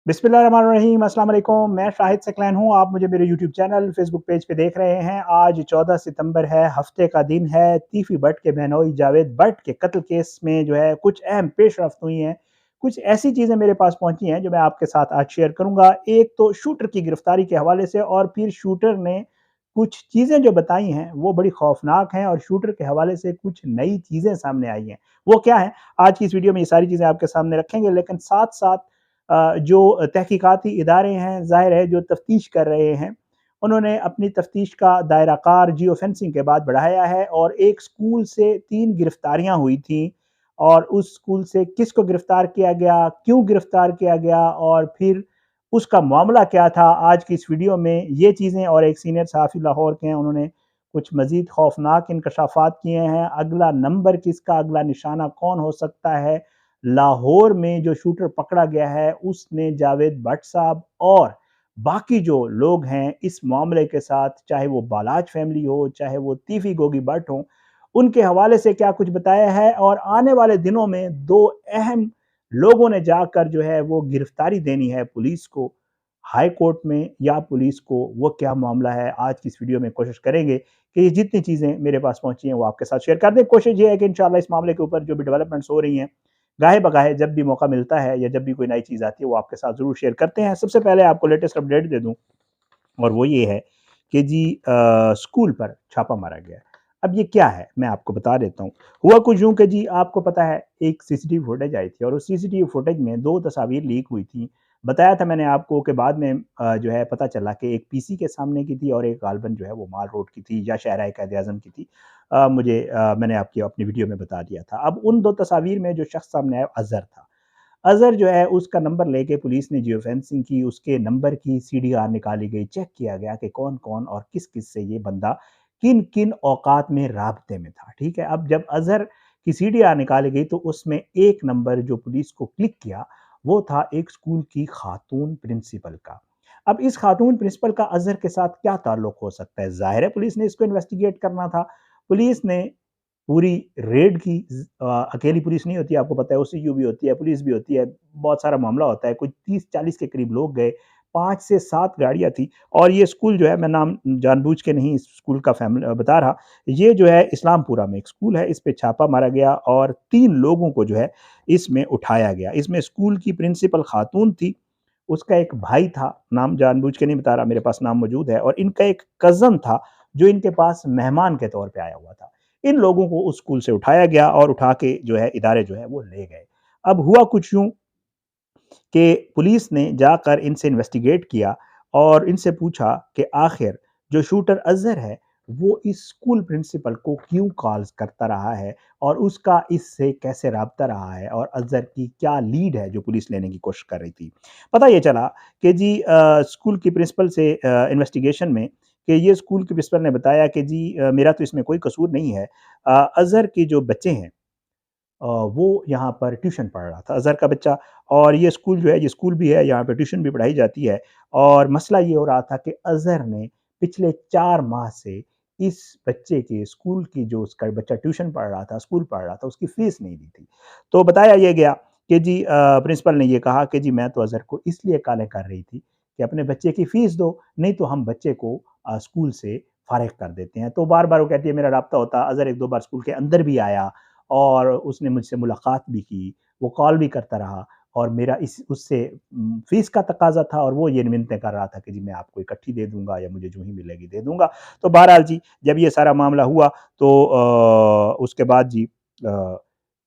बिस्मिल्लाहिर्रहमानिर्रहीम, अस्सलाम वालेकुम। मैं शाहिद सकलैन हूँ। आप मुझे मेरे यूट्यूब चैनल, फेसबुक पेज पे देख रहे हैं। आज 14 सितंबर है, हफ्ते का दिन है। तीफी भट्ट के बहनोई जावेद भट्ट के कत्ल केस में जो है कुछ अहम पेशरफ्त हुई हैं। कुछ ऐसी चीज़ें मेरे पास पहुँची हैं जो मैं आपके साथ आज शेयर करूँगा। एक तो शूटर की गिरफ्तारी के हवाले से, और फिर शूटर ने कुछ चीज़ें जो बताई हैं वो बड़ी खौफनाक हैं, और शूटर के हवाले से कुछ नई चीज़ें सामने आई हैं। वो क्या है, आज की इस वीडियो में ये सारी चीज़ें आपके सामने रखेंगे। लेकिन साथ-साथ जो तहकीकाती इदारे हैं, ज़ाहिर है जो तफ्तीश कर रहे हैं, उन्होंने अपनी तफ्तीश का दायरा कार जियो फेंसिंग के बाद बढ़ाया है, और एक स्कूल से 3 गिरफ्तारियाँ हुई थीं, और उस स्कूल से किसको गिरफ्तार किया गया, क्यों गिरफ्तार किया गया, और फिर उसका मामला क्या था। आज की इस वीडियो में ये चीज़ें, और एक सीनियर सहाफ़ी लाहौर के हैं, उन्होंने कुछ मज़ीद खौफनाक इंकशाफात किए हैं। अगला नंबर किसका, अगला निशाना कौन हो सकता है। लाहौर में जो शूटर पकड़ा गया है उसने जावेद भट्ट साहब और बाकी जो लोग हैं इस मामले के साथ, चाहे वो बालाच फैमिली हो, चाहे वो तीफी गोगी भट्ट हो, उनके हवाले से क्या कुछ बताया है। और आने वाले दिनों में दो अहम लोगों ने जाकर जो है वो गिरफ्तारी देनी है पुलिस को, हाई कोर्ट में या पुलिस को। वो क्या मामला है, आज की इस वीडियो में कोशिश करेंगे कि ये जितनी चीज़ें मेरे पास पहुंची हैं वो आपके साथ शेयर कर दें। कोशिश ये है कि इंशाल्लाह इस मामले के ऊपर जो भी डेवलपमेंट्स हो रही हैं, गाहे बगाहे जब भी मौका मिलता है या जब भी कोई नई चीज़ आती है, वो आपके साथ ज़रूर शेयर करते हैं। सबसे पहले आपको लेटेस्ट अपडेट दे दूँ, और वो ये है कि जी स्कूल पर छापा मारा गया है। अब ये क्या है, मैं आपको बता देता हूँ। हुआ कुछ यूँ कि जी आपको पता है, एक सीसीटीवी फुटेज आई थी, और उस सीसीटीवी फुटेज में 2 तस्वीर लीक हुई थी। बताया था मैंने आपको कि बाद में जो है पता चला कि एक पीसी के सामने की थी, और एक गालबन जो है वो माल रोड की थी या शाहराह कायद-ए-आज़म की थी। मैंने आपकी अपनी वीडियो में बता दिया था। अब उन 2 तस्वीर में जो शख्स सामने आया, अज़हर था। अज़हर जो है उसका नंबर लेके पुलिस ने जियो फेंसिंग की, उसके नंबर की सीडीआर निकाली गई, चेक किया गया कि कौन-कौन और किस-किस से ये बंदा किन-किन औकात में राब्ते में था, ठीक है? अब जब अज़हर की सीडीआर निकाली गई तो उसमें एक नंबर जो पुलिस को क्लिक किया, वो था एक स्कूल की खातून प्रिंसिपल का। अब इस खातून प्रिंसिपल का अज़हर के साथ क्या ताल्लुक हो सकता है? ज़ाहिर है पुलिस ने इसको इन्वेस्टिगेट करना था। पुलिस ने पूरी रेड की, अकेली पुलिस नहीं होती, आपको पता है, ओसीयू भी होती है, पुलिस भी होती है, बहुत सारा मामला होता है, कुछ 30-40 के करीब लोग गए, 5 से 7 गाड़ियाँ थी। और ये स्कूल जो है, मैं नाम जानबूझ के नहीं इस स्कूल का बता रहा, ये जो है इस्लामपुरा में एक स्कूल है, इस पे छापा मारा गया और 3 लोगों को जो है इसमें उठाया गया। इसमें स्कूल की प्रिंसिपल खातून थी, उसका एक भाई था, नाम जानबूझ के नहीं बता रहा, मेरे पास नाम मौजूद है, और इनका एक कज़न था जो इनके पास मेहमान के तौर पे आया हुआ था। इन लोगों को उस स्कूल से उठाया गया और उठा के जो है इदारे जो है वो ले गए। अब हुआ कुछ यूँ कि पुलिस ने जाकर इनसे इन्वेस्टिगेट किया और इनसे पूछा कि आखिर जो शूटर अज़हर है, वो इस स्कूल प्रिंसिपल को क्यों कॉल्स करता रहा है, और उसका इससे कैसे राब्ता रहा है, और अज़हर की क्या लीड है जो पुलिस लेने की कोशिश कर रही थी। पता ये चला कि जी स्कूल की प्रिंसिपल से इन्वेस्टिगेशन में, कि ये स्कूल के प्रिंसिपल ने बताया कि जी मेरा तो इसमें कोई कसूर नहीं है। अज़हर के जो बच्चे हैं, वो यहाँ पर ट्यूशन पढ़ रहा था, अज़हर का बच्चा। और ये स्कूल जो है, ये स्कूल भी है, यहाँ पे ट्यूशन भी पढ़ाई जाती है। और मसला ये हो रहा था कि अज़हर ने पिछले 4 माह से इस बच्चे के स्कूल की, जो उसका बच्चा ट्यूशन पढ़ रहा था, स्कूल पढ़ रहा था, उसकी फ़ीस नहीं दी थी। तो बताया ये गया कि जी प्रिंसिपल ने ये कहा कि जी मैं तो अज़हर को इसलिए कॉलें कर रही थी कि अपने बच्चे की फ़ीस दो, नहीं तो हम बच्चे को स्कूल से फ़ारिग कर देते हैं। तो बार-बार वो कहती है मेरा राब्ता होता, अज़हर 1-2 बार स्कूल के अंदर भी आया और उसने मुझसे मुलाकात भी की, वो कॉल भी करता रहा, और मेरा इस उससे फ़ीस का तकाज़ा था, और वो ये मिन्नतें कर रहा था कि जी मैं आपको इकट्ठी दे दूँगा या मुझे जो ही मिलेगी दे दूँगा। तो बहरहाल जी, जब ये सारा मामला हुआ तो उसके बाद जी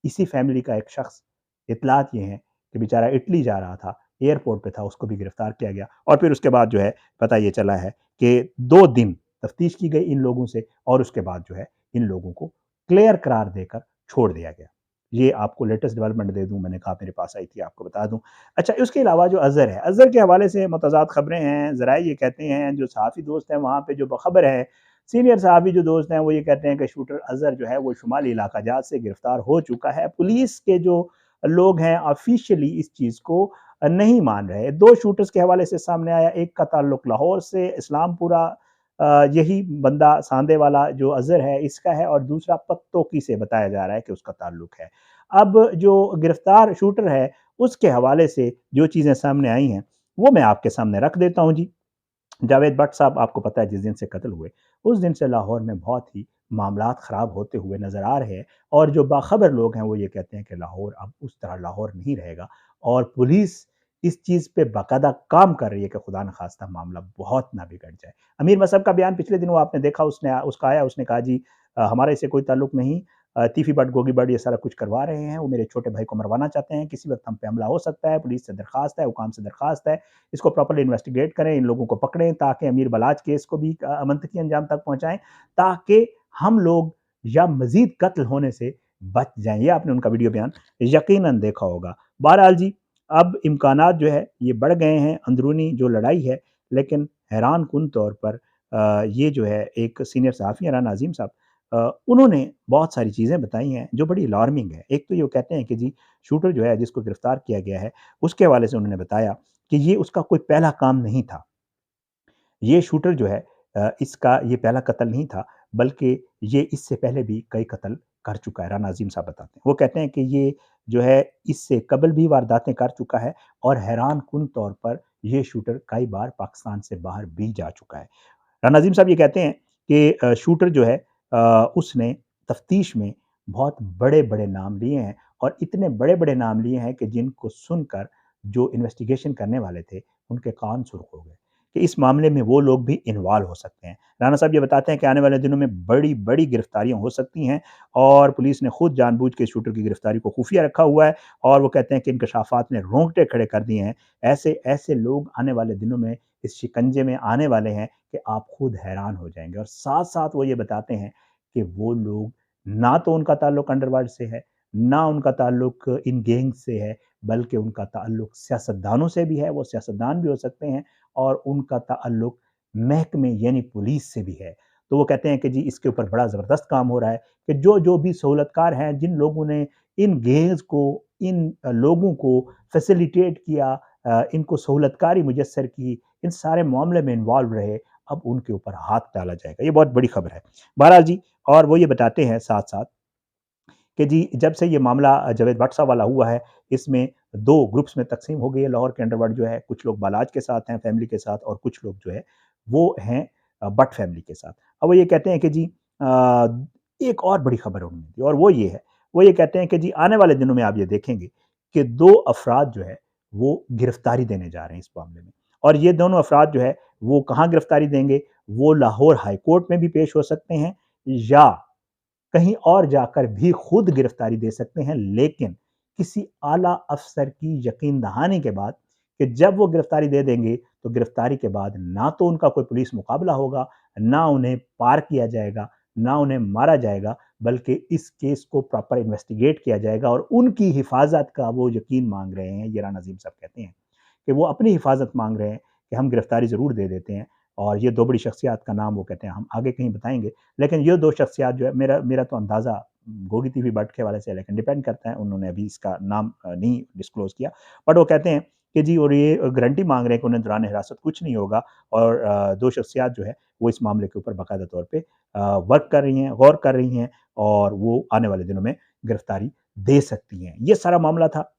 इसी फ़ैमिली का एक शख़्स, इत्तलात ये हैं कि बेचारा इटली जा रहा था, एयरपोर्ट पे था, उसको भी गिरफ़्तार किया गया। और फिर उसके बाद जो है पता ये चला है कि 2 दिन तफ़्तीश की गई इन लोगों से, और उसके बाद जो है इन लोगों को क्लियर करार देकर छोड़ दिया गया। ये आपको लेटेस्ट डेवलपमेंट दे दूँ, मैंने कहा मेरे पास आई थी, आपको बता दूँ। अच्छा, उसके अलावा जो अज़हर है, अज़हर के हवाले से मुतज़ाद खबरें हैं। ज़राए ये कहते हैं, जो सहाफ़ी दोस्त हैं वहाँ पे जो खबर है, सीनियर सहाफ़ी जो दोस्त हैं वो ये कहते हैं कि शूटर अज़हर जो है वो शुमाली इलाका जात से गिरफ़्तार हो चुका है। पुलिस के जो लोग हैं ऑफ़िशियली इस चीज़ को नहीं मान रहे। 2 शूटर्स के हवाले से सामने आया, एक का ताल्लुक लाहौर से, इस्लामपुरा, यही बंदा सांदे वाला जो अज़हर है इसका है, और दूसरा पत्तोकी से बताया जा रहा है कि उसका ताल्लुक है। अब जो गिरफ्तार शूटर है उसके हवाले से जो चीज़ें सामने आई हैं, वो मैं आपके सामने रख देता हूँ जी। जावेद भट्ट साहब आपको पता है जिस दिन से कत्ल हुए, उस दिन से लाहौर में बहुत ही मामलात ख़राब होते हुए नज़र आ रहे हैं और जो बाख़बर लोग हैं वो ये कहते हैं कि लाहौर अब उस तरह लाहौर नहीं रहेगा और पुलिस इस चीज़ पे बाकायदा काम कर रही है कि खुदा न ख़ास्ता मामला बहुत ना बिगड़ जाए। अमीर मसहब का बयान पिछले दिनों आपने देखा उसका आया उसने कहा जी हमारा इससे कोई ताल्लुक नहीं तीफ़ी बट, गोगी बट ये सारा कुछ करवा रहे हैं, वो मेरे छोटे भाई को मरवाना चाहते हैं, किसी वक़्त हम पे हमला हो सकता है, पुलिस से दरख़्वास्त है, हुकाम से दरख़्वास्त है, इसको प्रॉपर्ली इन्वेस्टिगेट करें, इन लोगों को पकड़ें ताकि अमीर बलाच केस को भी मंतकी अंजाम तक पहुँचाएँ, ताकि हम लोग या मज़ीद कत्ल होने से बच जाएँ। ये आपने उनका वीडियो बयान यकीनन देखा होगा। बहरहाल जी, अब इम्कानात जो है ये बढ़ गए हैं, अंदरूनी जो लड़ाई है, लेकिन हैरानकुन तौर पर ये जो है एक सीनियर सहाफ़ी हैं राना अज़ीम साहब उन्होंने बहुत सारी चीज़ें बताई हैं जो बड़ी अलार्मिंग है। एक तो ये वो कहते हैं कि जी शूटर जो है जिसको गिरफ़्तार किया गया है, उसके हवाले से उन्होंने बताया कि ये उसका कोई पहला काम नहीं था। ये शूटर जो है इसका ये पहला कत्ल नहीं था, बल्कि ये इससे पहले भी कई कत्ल कर चुका है, राना अज़ीम साहब बताते हैं। वो कहते हैं कि ये जो है इससे कबल भी वारदातें कर चुका है और हैरानकुन तौर पर ये शूटर कई बार पाकिस्तान से बाहर भी जा चुका है। राना अज़ीम साहब ये कहते हैं कि शूटर जो है उसने तफ्तीश में बहुत बड़े-बड़े नाम लिए हैं और इतने बड़े-बड़े नाम लिए हैं कि जिनको सुनकर जो इन्वेस्टिगेशन करने वाले थे, उनके कान सुर्ख़ हो गए कि इस मामले में वो लोग भी इन्वॉल्व हो सकते हैं। राना साहब ये बताते हैं कि आने वाले दिनों में बड़ी-बड़ी गिरफ्तारियाँ हो सकती हैं और पुलिस ने खुद जानबूझ के शूटर की गिरफ्तारी को खुफ़िया रखा हुआ है और वो कहते हैं कि इंकशाफ़ात ने रोंगटे खड़े कर दिए हैं। ऐसे लोग आने वाले दिनों में इस शिकंजे में आने वाले हैं कि आप खुद हैरान हो जाएँगे और साथ-साथ वो ये बताते हैं कि वो लोग ना तो उनका ताल्लुक अंडरवर्ल्ड से है, ना उनका ताल्लुक इन गैंग से है, बल्कि उनका ताल्लुक सियासतदानों से भी है, वो सियासतदान भी हो सकते हैं और उनका ताल्लुक महकमे यानी पुलिस से भी है। तो वो कहते हैं कि जी इसके ऊपर बड़ा ज़बरदस्त काम हो रहा है कि जो-जो भी सहूलतकार हैं, जिन लोगों ने इन गैंग्स को, इन लोगों को फैसिलिटेट किया इनको सहूलतकारी मुयस्सर की, इन सारे मामले में इन्वॉल्व रहे, अब उनके ऊपर हाथ डाला जाएगा। ये बहुत बड़ी खबर है। बहरहाल जी और वो ये बताते हैं साथ-साथ कि जी जब से ये मामला जावेद भट्ट साहब वाला हुआ है, इसमें 2 ग्रुप्स में तक़सीम हो गई है लाहौर के अंडरवर्ल्ड जो है, कुछ लोग बालाज के साथ हैं, फैमिली के साथ और कुछ लोग जो है वो हैं भट्ट फैमिली के साथ। अब वो ये कहते हैं कि जी एक और बड़ी खबर उन्होंने दी और वो ये है, वो ये कहते हैं कि जी आने वाले दिनों में आप ये देखेंगे कि 2 अफ़राद जो है वो गिरफ्तारी देने जा रहे हैं इस मामले में और ये दोनों अफ़राद जो है वो कहाँ गिरफ्तारी देंगे, वो लाहौर हाई कोर्ट में भी पेश हो सकते हैं या कहीं और जाकर भी खुद गिरफ्तारी दे सकते हैं, लेकिन किसी आला अफ़सर की यकीन दहानी के बाद कि जब वो गिरफ्तारी दे देंगे, तो गिरफ्तारी के बाद ना तो उनका कोई पुलिस मुकाबला होगा, ना उन्हें पार किया जाएगा, ना उन्हें मारा जाएगा, बल्कि इस केस को प्रॉपर इन्वेस्टिगेट किया जाएगा और उनकी हिफ़ाज़त का वो यकीन माँग रहे हैं, ये राना अज़ीम साहब कहते हैं। कि वो अपनी हिफाज़त माँग रहे हैं कि हम गिरफ्तारी ज़रूर दे देते हैं और ये 2 बड़ी शख्सियत का नाम वो कहते हैं हम आगे कहीं बताएँगे। लेकिन ये 2 शख्सियत जो है मेरा मेरा तो अंदाज़ा गोगी तीवी भट्ट के हवाले से है लेकिन डिपेंड करता है उन्होंने अभी इसका नाम नहीं डिस्क्लोज़ किया। बट वो कहते हैं कि जी और ये गारंटी माँग रहे हैं कि उन्हें दौरान हिरासत कुछ नहीं होगा और 2 शख्सियत जो है वो इस मामले के ऊपर बाकायदा तौर पे वर्क कर रही हैं, गौर कर रही हैं और वो आने वाले दिनों में गिरफ्तारी दे सकती हैं। ये सारा मामला था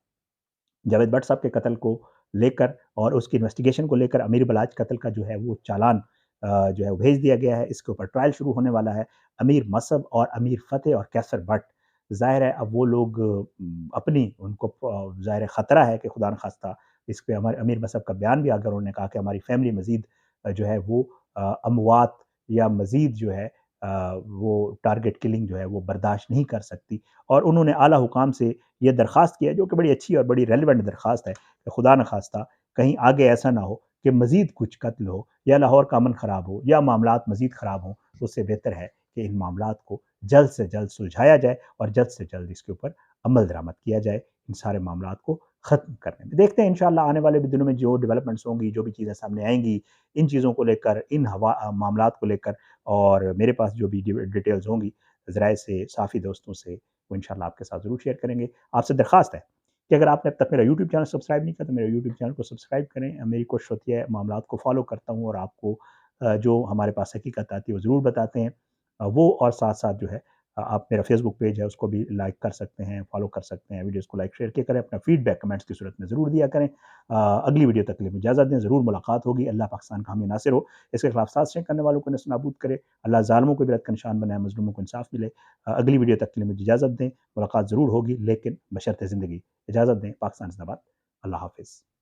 जावेद भट्ट साहब के कत्ल को लेकर और उसकी इन्वेस्टिगेशन को लेकर अमीर बलाच कत्ल का जो है वो चालान जो है वो भेज दिया गया है। इसके ऊपर ट्रायल शुरू होने वाला है। अमीर मसहब और अमीर फ़तेह और कैसर भट्ट ज़ाहिर है अब वो लोग अपनी उनको ज़ाहिर है ख़तरा है कि खुदा न ख़ास्ता इस पे हमारे अमीर मसहब का बयान भी आकर उन्होंने कहा कि हमारी फ़ैमिली मज़ीद जो है वो अमवात या मज़ीद जो है वो टारगेट किलिंग जो है वो बर्दाश्त नहीं कर सकती और उन्होंने आला हुकाम से ये दरख्वास्त किया जो कि बड़ी अच्छी और बड़ी रेलेवेंट दरख्वास्त है कि खुदा न खास्ता कहीं आगे ऐसा ना हो कि मज़ीद कुछ कत्ल हो या लाहौर का अमन ख़राब हो या मामलात मज़ीद ख़राब हों तो उससे बेहतर है कि इन मामलात को जल्द से जल्द सुलझाया जाए और जल्द से जल्द इसके ऊपर अमल दरामद किया जाए इन सारे मामलात को ख़त्म करने में। देखते हैं इंशाअल्लाह आने वाले भी दिनों में जो डेवलपमेंट्स होंगी, जो भी चीज़ें सामने आएँगी, इन चीज़ों को लेकर, इन मामलात को लेकर और मेरे पास जो भी डिटेल्स होंगी, ज़राए से, साफ़ी दोस्तों से, वो इंशाअल्लाह आपके साथ ज़रूर शेयर करेंगे। आपसे दरख्वास्त है कि अगर आपने अब तक मेरा यूट्यूब चैनल सब्सक्राइब नहीं किया तो मेरे यूट्यूब चैनल को सब्सक्राइब करें। मेरी कोशिश होती है मामलात को फ़ॉलो करता हूँ और आपको जो हमारे पास हकीकत आती है वो ज़रूर बताते हैं। वो और साथ-साथ जो है आप मेरा फेसबुक पेज है उसको भी लाइक कर सकते हैं, फॉलो कर सकते हैं, वीडियोज़ को लाइक शेयर किया करें, अपना फीडबैक कमेंट्स की सूरत में ज़रूर दिया करें। अगली वीडियो तक के लिए इजाज़त दें, ज़रूर मुलाकात होगी। अल्लाह पाकिस्तान का हामी नासिर हो, इसके खिलाफ साजिशें करने वालों को नस्तानाबूद करे, अल्लाह ज़ालिमों को इबरत का निशान बनाए, मज़लूमों को इंसाफ मिले। अगली वीडियो तक के लिए मुझे इजाज़त दें, मुलाकात ज़रूर होगी लेकिन बशर्ते ज़िंदगी। इजाज़त दें, पाकिस्तान ज़िंदाबाद। अल्लाह हाफ़िज़।